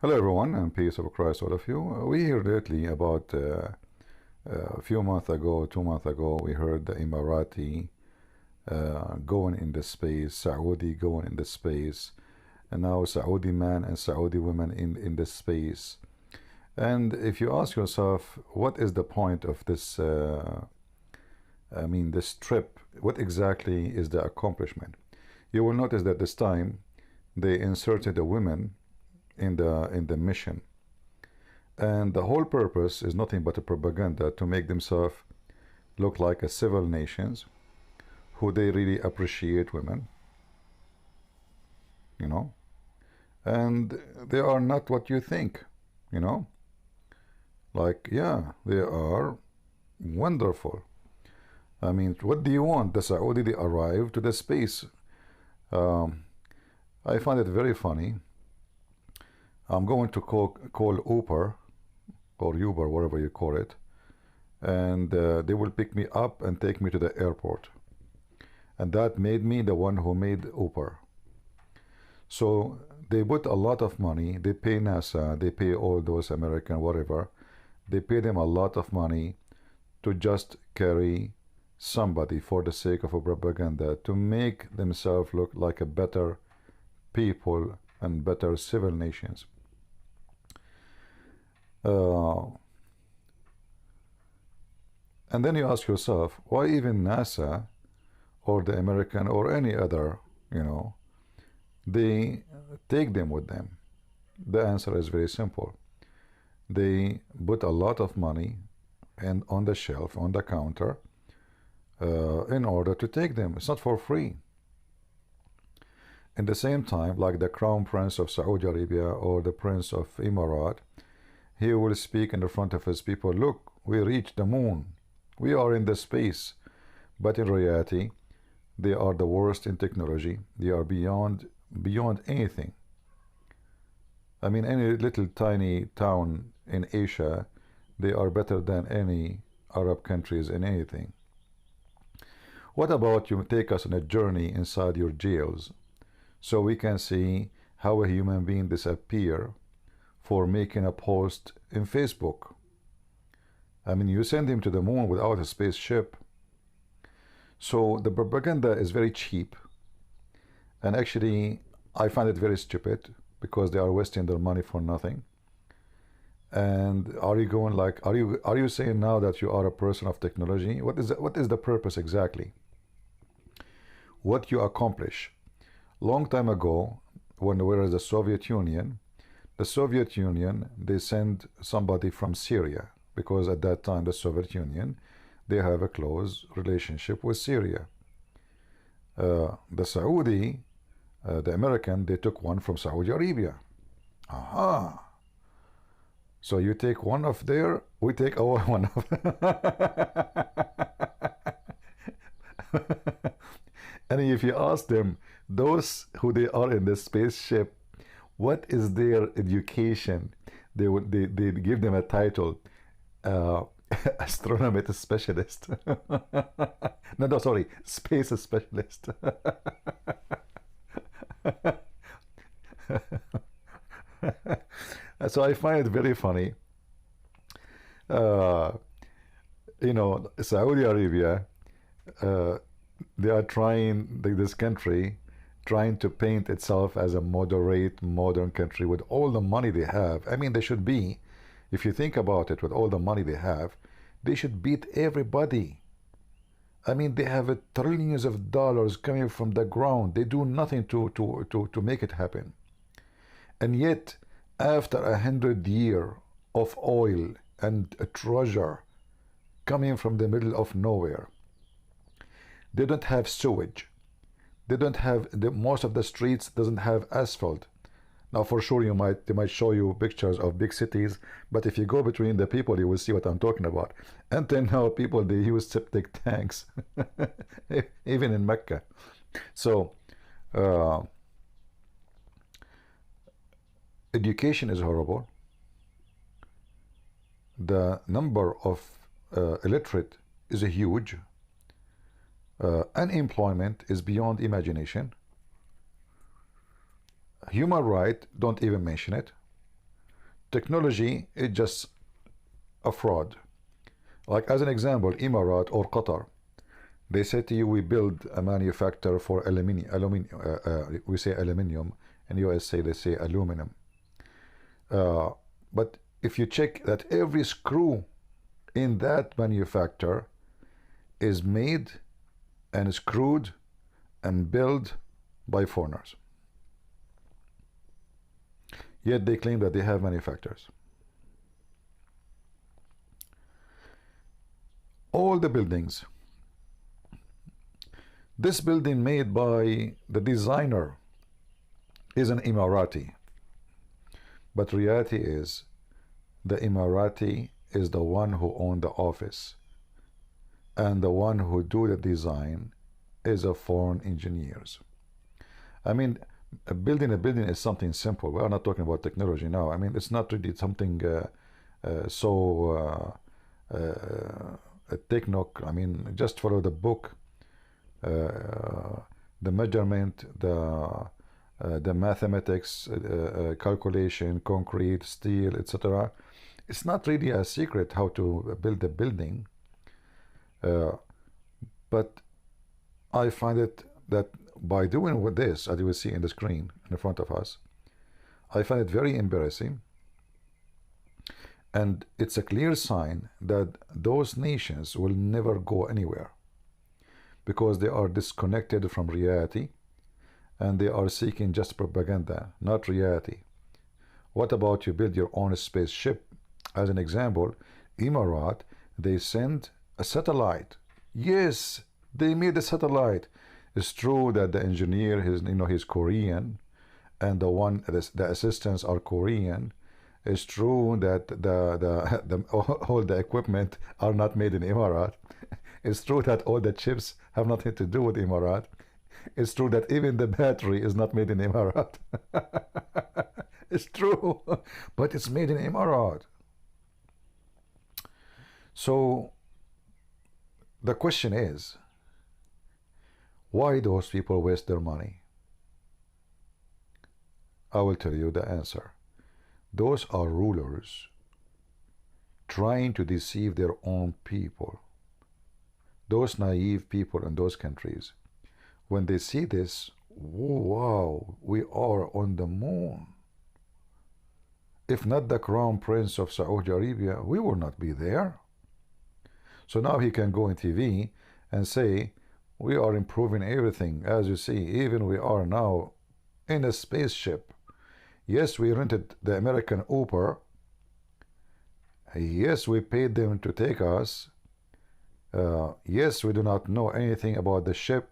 Hello everyone, and peace of Christ all of you. We heard lately about a few months ago, 2 months ago, we heard the Emirati going into space, Saudi going into space, and now Saudi man and Saudi women in the space. And if you ask yourself, what is the point of this? This trip. What exactly is the accomplishment? You will notice that this time they inserted the women in the mission, and the whole purpose is nothing but a propaganda to make themselves look like a civil nations who they really appreciate women, and they are not what you think, like, yeah, they are wonderful. I mean, what do you want? The Saudi, they arrived to the space. I find it very funny. I'm going to call Uber or Uber, whatever you call it, and they will pick me up and take me to the airport. And that made me the one who made Uber. So they put a lot of money. They pay NASA, they pay all those American whatever. They pay them a lot of money to just carry somebody for the sake of a propaganda, to make themselves look like a better people and better civil nations. And then you ask yourself, why even NASA or the American or any other, they take them with them? The answer is very simple. They put a lot of money and on the shelf, on the counter, in order to take them. It's not for free. In the same time, like the Crown Prince of Saudi Arabia or the Prince of Emirat, he will speak in the front of his people, look, we reached the moon. We are in the space. But in reality, they are the worst in technology. They are beyond anything. I mean, any little tiny town in Asia, they are better than any Arab countries in anything. What about you take us on a journey inside your jails, so we can see how a human being disappear for making a post in Facebook? I mean, you send him to the moon without a spaceship. So the propaganda is very cheap, and actually I find it very stupid, because they are wasting their money for nothing. And are you going like, are you saying now that you are a person of technology? What is the purpose exactly? What you accomplish? Long time ago, when we were in the Soviet Union, they send somebody from Syria, because at that time the Soviet Union, they have a close relationship with Syria. The Saudi, the American, they took one from Saudi Arabia. Aha! So you take one of there, we take our one of. And if you ask them, those who they are in the spaceship, what is their education? They give them a title, astronomy specialist. No, sorry, space specialist. So I find it very funny. Saudi Arabia, they are trying, this country, trying to paint itself as a moderate, modern country with all the money they have. I mean, they should be, if you think about it, with all the money they have, they should beat everybody. I mean, they have trillions of dollars coming from the ground. They do nothing to make it happen. And yet, after 100 years of oil and a treasure coming from the middle of nowhere, they don't have sewage. They don't have, most of the streets doesn't have asphalt. Now, for sure, they might show you pictures of big cities, but if you go between the people, you will see what I'm talking about. Until now, people, they use septic tanks, even in Mecca. So, education is horrible. The number of illiterate is huge. Unemployment is beyond imagination. Human right, don't even mention it. technology is just a fraud. Like as an example, Emirat or Qatar, they say to you, we build a manufacturer for we say aluminium. In USA, they say aluminum. But if you check that every screw in that manufacturer is made and screwed and built by foreigners. Yet they claim that they have manufacturers. All the buildings. This building made by the designer is an Emirati. But reality is the Emirati is the one who owns the office. And the one who do the design is a foreign engineers. I mean, building a building is something simple. We are not talking about technology now. I mean, it's not really something techno. I mean, just follow the book, the measurement, the mathematics, calculation, concrete, steel, etc. It's not really a secret how to build a building. But I find it that by doing with this, as you will see in the screen in front of us, I find it very embarrassing. And it's a clear sign that those nations will never go anywhere because they are disconnected from reality and they are seeking just propaganda, not reality. What about you build your own spaceship? As an example, Emirat, they send a satellite. Yes, they made a satellite. It's true that the engineer, he's Korean, and the assistants are Korean. It's true that all the equipment are not made in Emirat. It's true that all the chips have nothing to do with Emirat. It's true that even the battery is not made in Emirat. It's true, but it's made in Emirat. So the question is, why those people waste their money? I will tell you the answer. Those are rulers trying to deceive their own people. Those naive people in those countries, when they see this, wow, we are on the moon. If not the Crown Prince of Saudi Arabia, we will not be there. So now he can go on TV and say, we are improving everything. As you see, even we are now in a spaceship. Yes, we rented the American Uber. Yes, we paid them to take us. Yes, we do not know anything about the ship.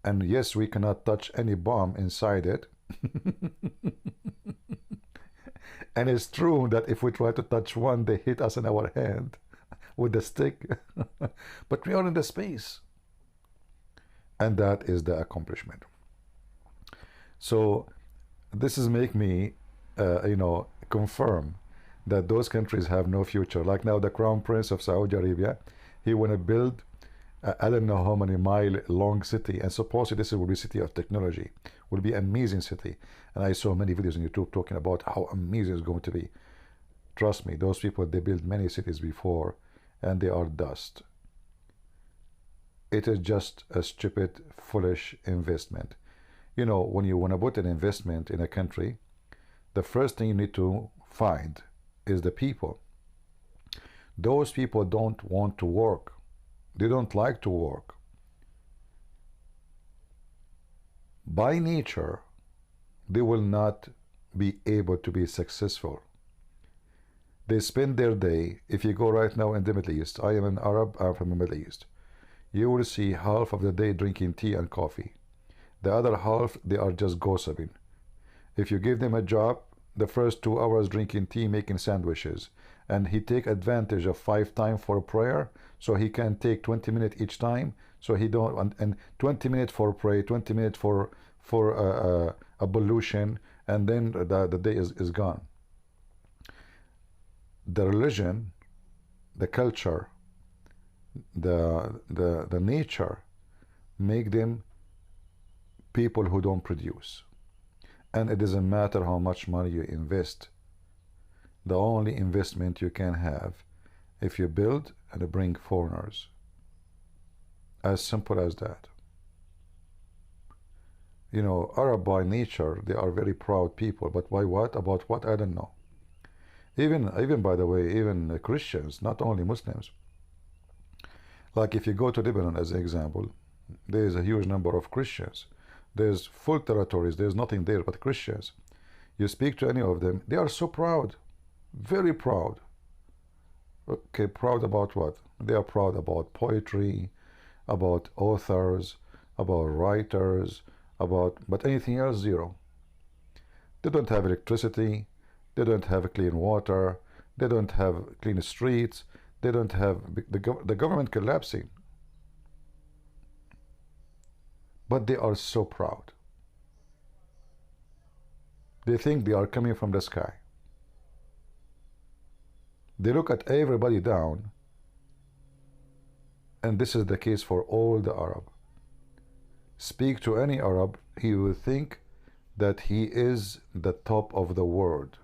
And yes, we cannot touch any bomb inside it. And it's true that if we try to touch one, they hit us in our hand with the stick. But we are in the space. And that is the accomplishment. So this is make me, confirm that those countries have no future. Like now the Crown Prince of Saudi Arabia, he want to build, I don't know how many mile long city, and supposedly this will be city of technology, will be amazing city. And I saw many videos on YouTube talking about how amazing it's going to be. Trust me, those people, they built many cities before, and they are dust. It is just a stupid, foolish investment. You know, when you want to put an investment in a country, the first thing you need to find is the people. Those people don't want to work. They don't like to work. By nature, they will not be able to be successful. They spend their day, if you go right now in the Middle East, I am an Arab, I'm from the Middle East, you will see half of the day drinking tea and coffee. The other half, they are just gossiping. If you give them a job, the first 2 hours drinking tea, making sandwiches, and he take advantage of 5 times for prayer, so he can take 20 minutes each time, so he don't, and 20 minutes for prayer, 20 minutes for ablution, and then the day is gone. The religion, the culture, the nature make them people who don't produce. And it doesn't matter how much money you invest. the only investment you can have if you build and bring foreigners. As simple as that. You know, Arab by nature, they are very proud people, but by what? About what? I don't know. Even by the way, even Christians, not only Muslims. Like if you go to Lebanon as an example, there is a huge number of Christians. There's full territories, there's nothing there but Christians. You speak to any of them, they are so proud, very proud. Okay, proud about what? They are proud about poetry, about authors, about writers, but anything else, zero. They don't have electricity, they don't have clean water, they don't have clean streets, they don't have the government collapsing. But they are so proud. They think they are coming from the sky. They look at everybody down, and this is the case for all the Arab. Speak to any Arab, he will think that he is the top of the world.